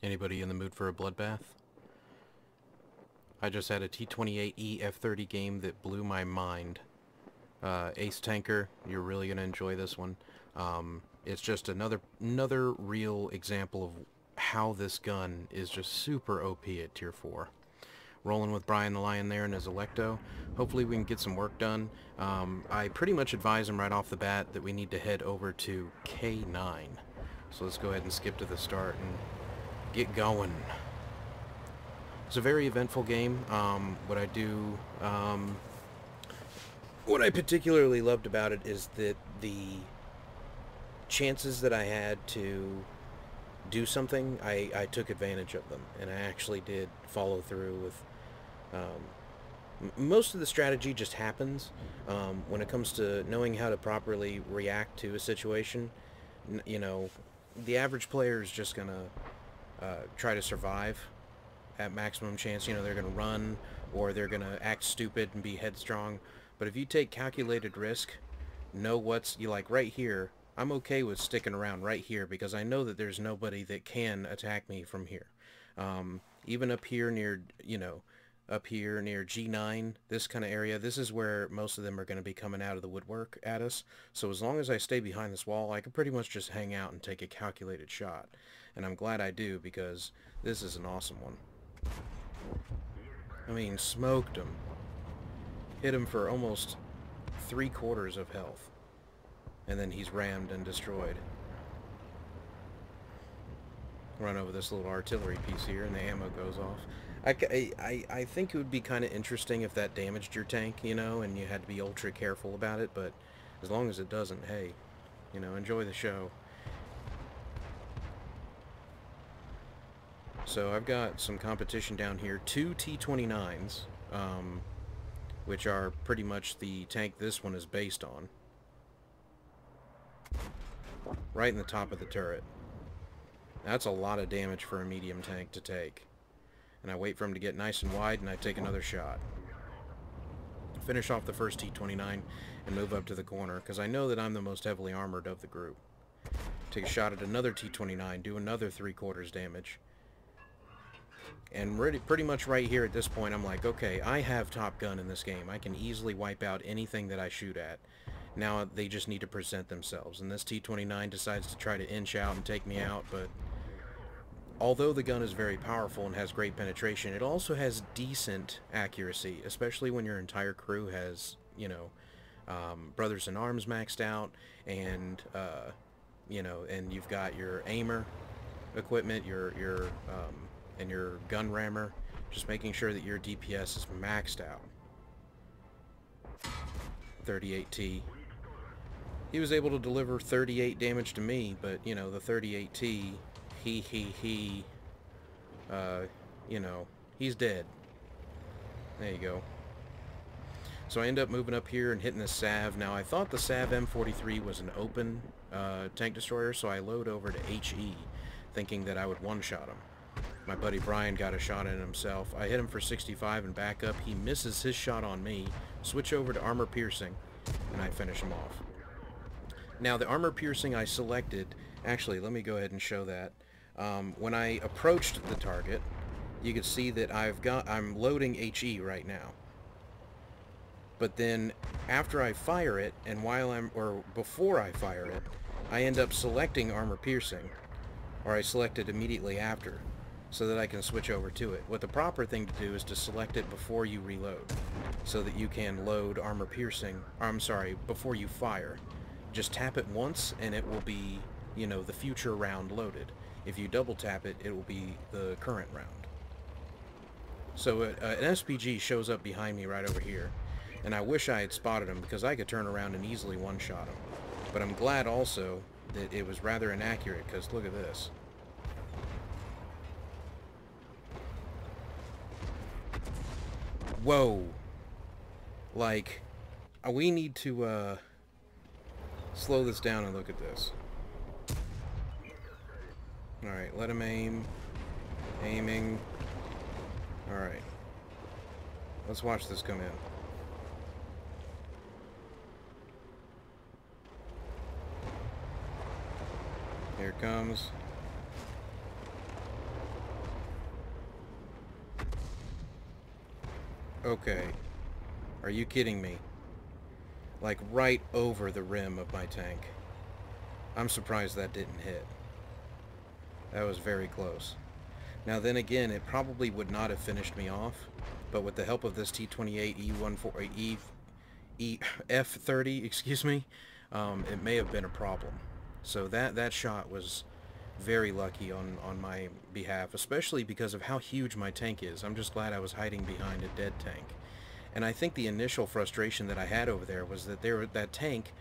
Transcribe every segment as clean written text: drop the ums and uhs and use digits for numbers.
Anybody in the mood for a bloodbath? I just had a T28E F30 game that blew my mind. Ace Tanker, you're really going to enjoy this one. It's just another real example of how this gun is just super OP at tier 4. Rolling with Brian the Lion there in his Electo. Hopefully we can get some work done. I pretty much advise him right off the bat that we need to head over to K9. So let's go ahead and skip to the start and get going. It's a very eventful game. What I particularly loved about it is that the chances that I had to do something, I took advantage of them, and I actually did follow through with. Most of the strategy just happens when it comes to knowing how to properly react to a situation. You know, the average player is just gonna try to survive at maximum chance. You know, they're gonna run or they're gonna act stupid and be headstrong. But if you take calculated risk, know what's you like right here. I'm okay with sticking around right here because I know that there's nobody that can attack me from here. Even up here near, up here near G9, this kind of area, this is where most of them are going to be coming out of the woodwork at us. So as long as I stay behind this wall, I can pretty much just hang out and take a calculated shot. And I'm glad I do because this is an awesome one. I mean, smoked him. Hit him for almost 3/4 of health. And then he's rammed and destroyed. Run over this little artillery piece here and the ammo goes off. I think it would be kind of interesting if that damaged your tank, and you had to be ultra careful about it, but as long as it doesn't, hey, enjoy the show. So I've got some competition down here, 2 T29s, which are pretty much the tank this one is based on. Right in the top of the turret. That's a lot of damage for a medium tank to take. And I wait for him to get nice and wide, and I take another shot. Finish off the first T29 and move up to the corner, because I know that I'm the most heavily armored of the group. Take a shot at another T29, do another 3/4 damage. And pretty much right here at this point, I'm like, okay, I have Top Gun in this game. I can easily wipe out anything that I shoot at. Now they just need to present themselves. And this T29 decides to try to inch out and take me out, but although the gun is very powerful and has great penetration, it also has decent accuracy, especially when your entire crew has, brothers in arms maxed out, and, and you've got your aimer equipment, and your gun rammer, just making sure that your DPS is maxed out. 38T. He was able to deliver 38 damage to me, but, the 38T, he's dead. There you go. So I end up moving up here and hitting the Sav. Now, I thought the Sav M43 was an open tank destroyer, so I load over to HE, thinking that I would one-shot him. My buddy Brian got a shot in himself. I hit him for 65 and back up. He misses his shot on me. Switch over to armor piercing, and I finish him off. Now, the armor piercing I selected, actually, let me go ahead and show that. When I approached the target, you can see that I'm loading HE right now. But then, after I fire it, and before I fire it, I end up selecting armor piercing, or I select it immediately after, so that I can switch over to it. What the proper thing to do is to select it before you reload, so that you can load armor piercing, before you fire. Just tap it once, and it will be, the future round loaded. If you double tap it, it will be the current round. So an SPG shows up behind me right over here, and I wish I had spotted him because I could turn around and easily one-shot him. But I'm glad also that it was rather inaccurate, because look at this. Whoa. Like, we need to, slow this down and look at this. Alright, let him aim. Aiming. Alright. Let's watch this come in. Here it comes. Okay. Are you kidding me? Like, right over the rim of my tank. I'm surprised that didn't hit. That was very close. Now then again, it probably would not have finished me off, but with the help of this T28E F30, excuse me, it may have been a problem. So that shot was very lucky on my behalf, especially because of how huge my tank is. I'm just glad I was hiding behind a dead tank. And I think the initial frustration that I had over there was that that tank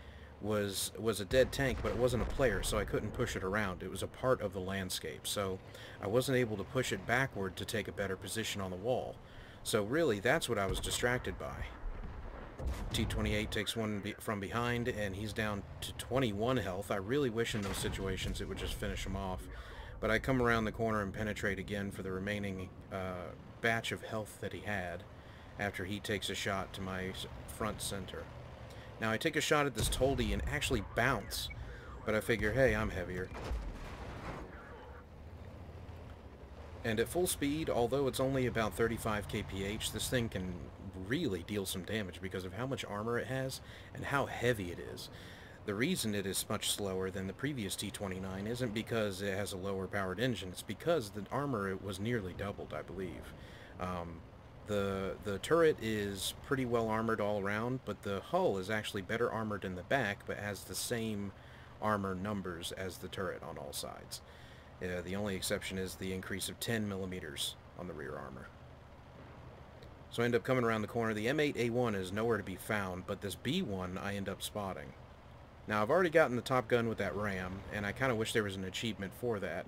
was a dead tank, but it wasn't a player, so I couldn't push it around. It was a part of the landscape, so I wasn't able to push it backward to take a better position on the wall. So really, that's what I was distracted by. T28 takes one from behind, and he's down to 21 health. I really wish in those situations it would just finish him off. But I come around the corner and penetrate again for the remaining batch of health that he had after he takes a shot to my front center. Now I take a shot at this Toldy and actually bounce, but I figure, hey, I'm heavier. And at full speed, although it's only about 35 kph, this thing can really deal some damage because of how much armor it has and how heavy it is. The reason it is much slower than the previous T29 isn't because it has a lower powered engine, it's because the armor was nearly doubled, I believe. The turret is pretty well armored all around, but the hull is actually better armored in the back, but has the same armor numbers as the turret on all sides. The only exception is the increase of 10 millimeters on the rear armor. So I end up coming around the corner. The M8A1 is nowhere to be found, but this B1 I end up spotting. Now I've already gotten the Top Gun with that Ram, and I kind of wish there was an achievement for that,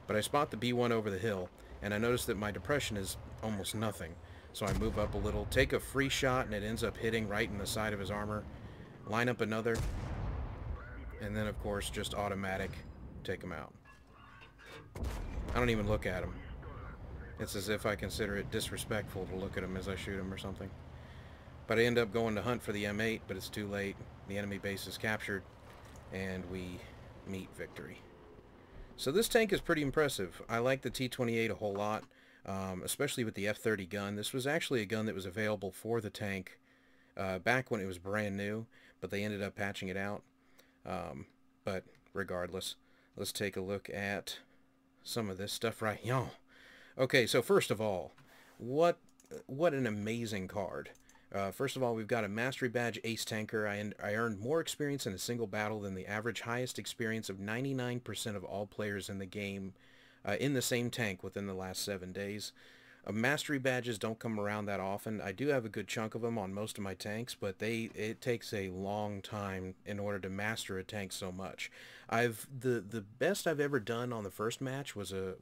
but I spot the B1 over the hill, and I notice that my depression is almost nothing. So I move up a little, take a free shot, and it ends up hitting right in the side of his armor. Line up another, and then of course just automatic take him out. I don't even look at him. It's as if I consider it disrespectful to look at him as I shoot him or something. But I end up going to hunt for the M8, but it's too late. The enemy base is captured, and we meet victory. So this tank is pretty impressive. I like the T28 a whole lot, especially with the F30 gun. This was actually a gun that was available for the tank back when it was brand new, but they ended up patching it out. But regardless, let's take a look at some of this stuff right here. Okay, so first of all, what an amazing card. First of all, we've got a Mastery Badge Ace Tanker. I earned more experience in a single battle than the average highest experience of 99% of all players in the game in the same tank within the last 7 days. Mastery Badges don't come around that often. I do have a good chunk of them on most of my tanks, but it takes a long time in order to master a tank so much. The best I've ever done on the first match was a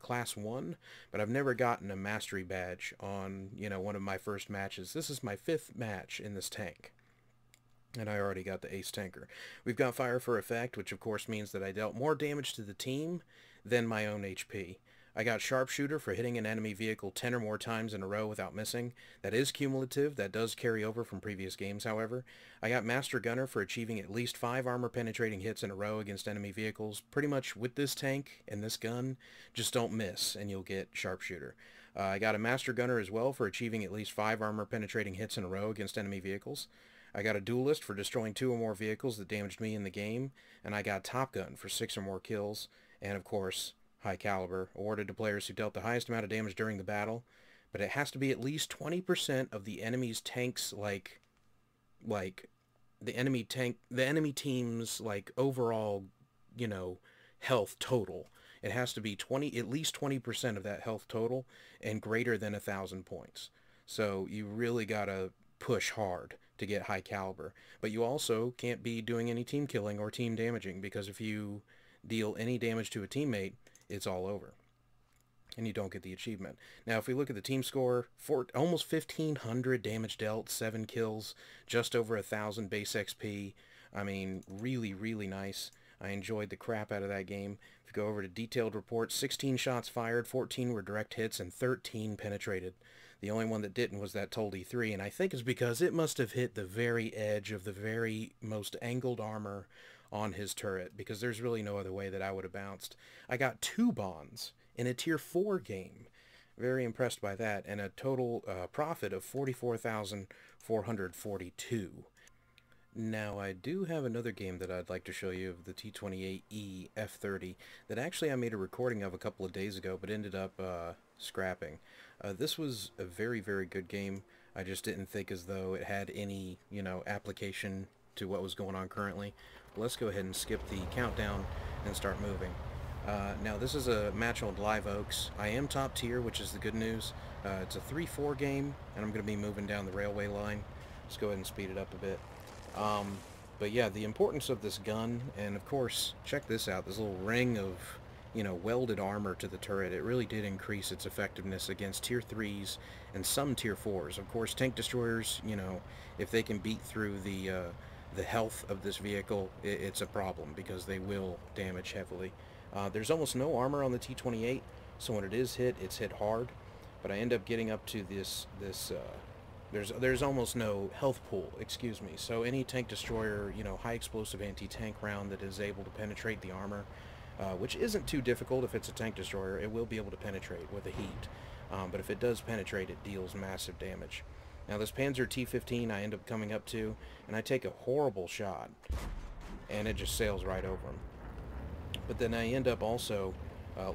class 1, but I've never gotten a mastery badge on, one of my first matches. This is my 5th match in this tank, and I already got the Ace Tanker. We've got Fire for Effect, which of course means that I dealt more damage to the team than my own HP. I got Sharpshooter for hitting an enemy vehicle 10 or more times in a row without missing. That is cumulative. That does carry over from previous games, however. I got Master Gunner for achieving at least 5 armor-penetrating hits in a row against enemy vehicles. Pretty much with this tank and this gun, just don't miss, and you'll get Sharpshooter. I got a Master Gunner as well for achieving at least 5 armor-penetrating hits in a row against enemy vehicles. I got a Duelist for destroying 2 or more vehicles that damaged me in the game. And I got Top Gun for 6 or more kills. And of course, High Caliber, awarded to players who dealt the highest amount of damage during the battle, but it has to be at least 20% of the enemy's tanks, like the enemy team's overall, health total. It has to be at least 20% of that health total and greater than 1,000 points. So you really gotta push hard to get High Caliber, but you also can't be doing any team killing or team damaging, because if you deal any damage to a teammate, it's all over, and you don't get the achievement. Now, if we look at the team score, almost 1,500 damage dealt, 7 kills, just over 1,000 base XP. I mean, really, really nice. I enjoyed the crap out of that game. If you go over to detailed reports, 16 shots fired, 14 were direct hits, and 13 penetrated. The only one that didn't was that Toldy 3, and I think it's because it must have hit the very edge of the very most angled armor on his turret, because there's really no other way that I would have bounced. I got 2 bonds in a tier 4 game. Very impressed by that, and a total profit of 44,442. Now, I do have another game that I'd like to show you of the T28E F30 that actually I made a recording of a couple of days ago, but ended up scrapping. This was a very, very good game. I just didn't think as though it had any, application to what was going on currently. But let's go ahead and skip the countdown and start moving. Now, this is a match on Live Oaks. I am top tier, which is the good news. It's a 3-4 game, and I'm going to be moving down the railway line. Let's go ahead and speed it up a bit. But yeah, the importance of this gun, and of course, check this out, this little ring of, welded armor to the turret. It really did increase its effectiveness against tier 3s and some tier 4s. Of course, tank destroyers, if they can beat through the health of this vehicle, it's a problem, because they will damage heavily. There's almost no armor on the T28, so when it is hit, it's hit hard. But I end up getting up to there's almost no health pool, excuse me. So any tank destroyer, high explosive anti-tank round that is able to penetrate the armor, which isn't too difficult if it's a tank destroyer, it will be able to penetrate with the heat. But if it does penetrate, it deals massive damage. Now this Panzer T15 I end up coming up to, and I take a horrible shot, and it just sails right over him. But then I end up also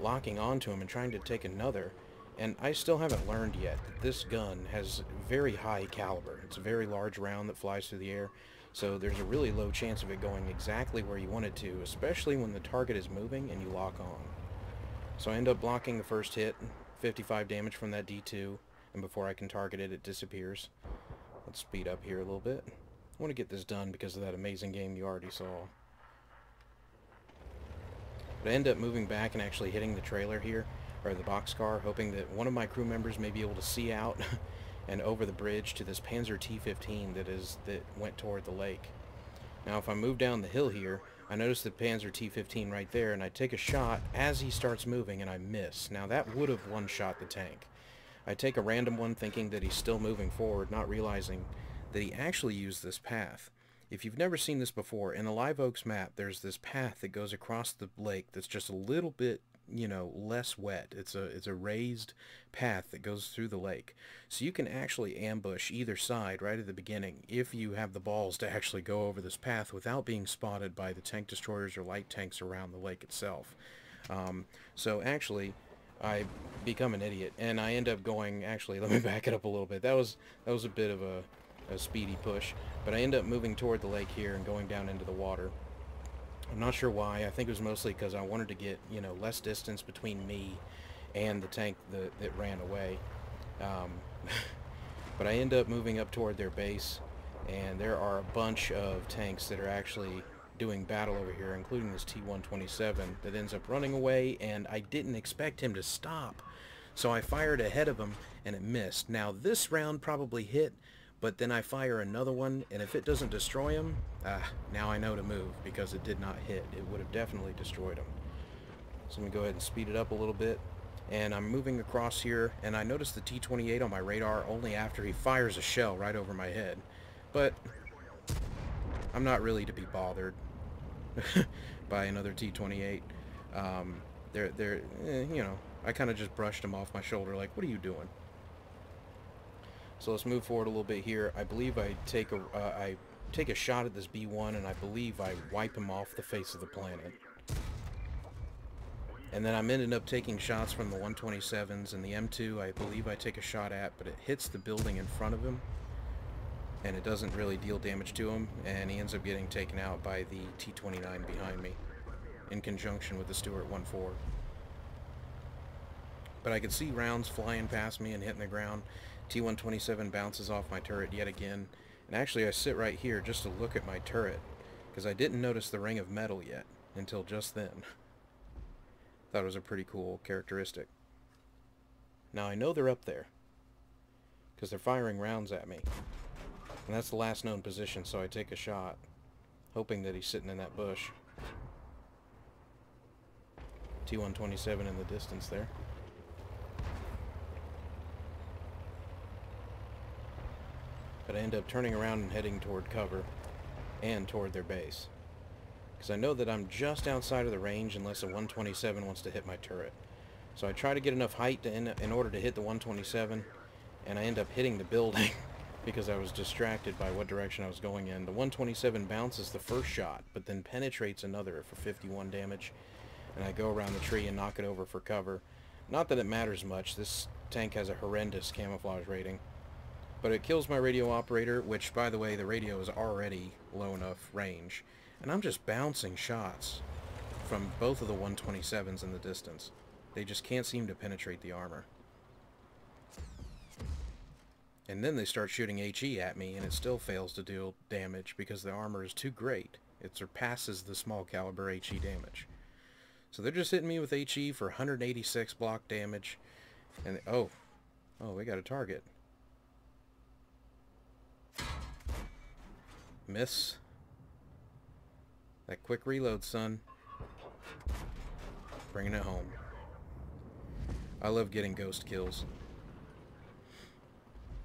locking onto him and trying to take another. And I still haven't learned yet that this gun has very high caliber. It's a very large round that flies through the air, so there's a really low chance of it going exactly where you want it to, especially when the target is moving and you lock on. So I end up blocking the first hit, 55 damage from that D2, and before I can target it, it disappears. Let's speed up here a little bit. I want to get this done because of that amazing game you already saw. But I end up moving back and actually hitting the trailer here, or the boxcar, hoping that one of my crew members may be able to see out and over the bridge to this Panzer T15 that went toward the lake. Now if I move down the hill here, I notice the Panzer T15 right there, and I take a shot as he starts moving and I miss. Now that would have one-shot the tank. I take a random one thinking that he's still moving forward, not realizing that he actually used this path. If you've never seen this before, in a Live Oaks map there's this path that goes across the lake that's just a little bit less wet. It's a raised path that goes through the lake. So you can actually ambush either side right at the beginning if you have the balls to actually go over this path without being spotted by the tank destroyers or light tanks around the lake itself. So actually, I become an idiot, and I end up going, actually, let me back it up a little bit. That was a bit of a speedy push, but I end up moving toward the lake here and going down into the water. I'm not sure why. I think it was mostly because I wanted to get, less distance between me and the tank that ran away. But I end up moving up toward their base, and there are a bunch of tanks that are actually doing battle over here, including this T127 that ends up running away, and I didn't expect him to stop. So I fired ahead of him, and it missed. Now, this round probably hit, but then I fire another one, and if it doesn't destroy him, now I know to move, because it did not hit. It would have definitely destroyed him. So let me go ahead and speed it up a little bit. And I'm moving across here, and I notice the T28 on my radar only after he fires a shell right over my head. But I'm not really to be bothered by another T28. I kind of just brushed him off my shoulder like, what are you doing? So let's move forward a little bit here. I believe I take a shot at this B1, and I believe I wipe him off the face of the planet. And then I'm ended up taking shots from the 127s, and the M2 I believe I take a shot at, but it hits the building in front of him, and it doesn't really deal damage to him, and he ends up getting taken out by the T29 behind me, in conjunction with the Stuart 1-4. But I could see rounds flying past me and hitting the ground. T127 bounces off my turret yet again, and actually I sit right here just to look at my turret, because I didn't notice the ring of metal yet, until just then. Thought it was a pretty cool characteristic. Now I know they're up there, because they're firing rounds at me, and that's the last known position, so I take a shot, hoping that he's sitting in that bush. T127 in the distance there. But I end up turning around and heading toward cover, and toward their base. Because I know that I'm just outside of the range unless a 127 wants to hit my turret. So I try to get enough height to in order to hit the 127, and I end up hitting the building because I was distracted by what direction I was going in. The 127 bounces the first shot, but then penetrates another for 51 damage, and I go around the tree and knock it over for cover. Not that it matters much. This tank has a horrendous camouflage rating, but it kills my radio operator, which, by the way, the radio is already low enough range, and I'm just bouncing shots from both of the 127s in the distance. They just can't seem to penetrate the armor. And then they start shooting HE at me, and it still fails to deal damage because the armor is too great. It surpasses the small caliber HE damage. So they're just hitting me with HE for 186 block damage. And oh, we got a target. Miss. That quick reload, son. Bringing it home. I love getting ghost kills.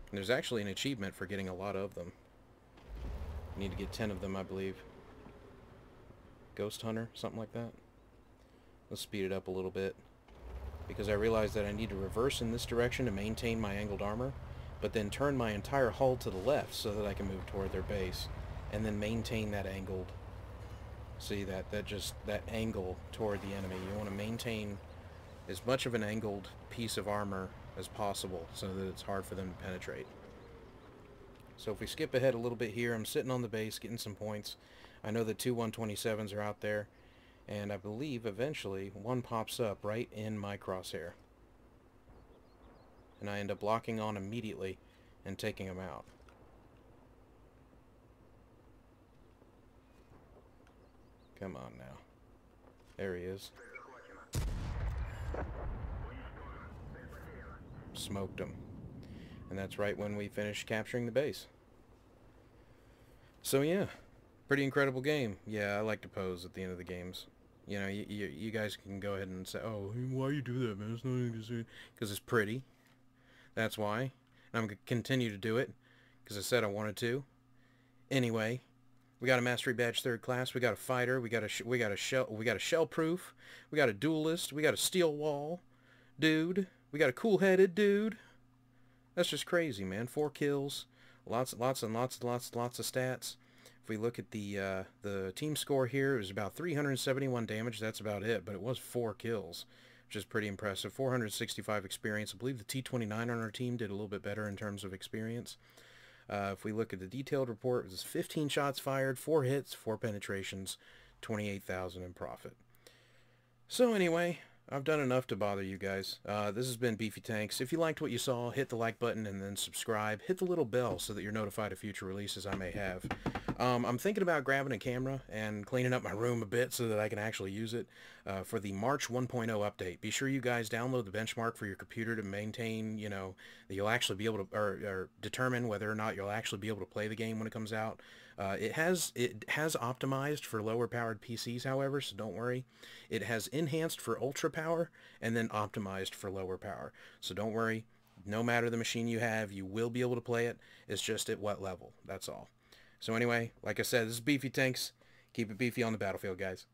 And there's actually an achievement for getting a lot of them. You need to get 10 of them, I believe. Ghost Hunter, something like that. Let's speed it up a little bit, because I realized that I need to reverse in this direction to maintain my angled armor, but then turn my entire hull to the left so that I can move toward their base, and then maintain that angled. See that angle toward the enemy. You want to maintain as much of an angled piece of armor as possible so that it's hard for them to penetrate. So if we skip ahead a little bit here, I'm sitting on the base getting some points. I know that 2 127s are out there, and I believe eventually one pops up right in my crosshair. And I end up locking on immediately and taking him out. Come on now. There he is. Smoked him. And that's right when we finished capturing the base. So yeah, pretty incredible game. Yeah, I like to pose at the end of the games. You know, you guys can go ahead and say, oh, why you do that, man? It's nothing to say. Because it's pretty. That's why. And I'm going to continue to do it, because I said I wanted to. Anyway, we got a Mastery Badge 3rd class. We got a fighter. We got a shell proof. We got a duelist. We got a steel wall dude. We got a cool-headed dude. That's just crazy, man. 4 kills. Lots of stats. If we look at the team score here, it was about 371 damage. That's about it, but it was 4 kills, which is pretty impressive. 465 experience. I believe the T29 on our team did a little bit better in terms of experience. If we look at the detailed report, it was 15 shots fired, 4 hits, 4 penetrations, 28,000 in profit. So anyway, I've done enough to bother you guys. This has been BeefyTanks. If you liked what you saw, hit the like button and then subscribe. Hit the little bell so that you're notified of future releases I may have. I'm thinking about grabbing a camera and cleaning up my room a bit so that I can actually use it for the March 1.0 update. Be sure you guys download the benchmark for your computer to maintain, you know, that you'll actually be able to, or determine whether or not you'll actually be able to play the game when it comes out. It has optimized for lower powered PCs, however, so don't worry. It has enhanced for ultra power and then optimized for lower power. So don't worry. No matter the machine you have, you will be able to play it. It's just at what level. That's all. So anyway, like I said, this is BeefyTanks. Keep it beefy on the battlefield, guys.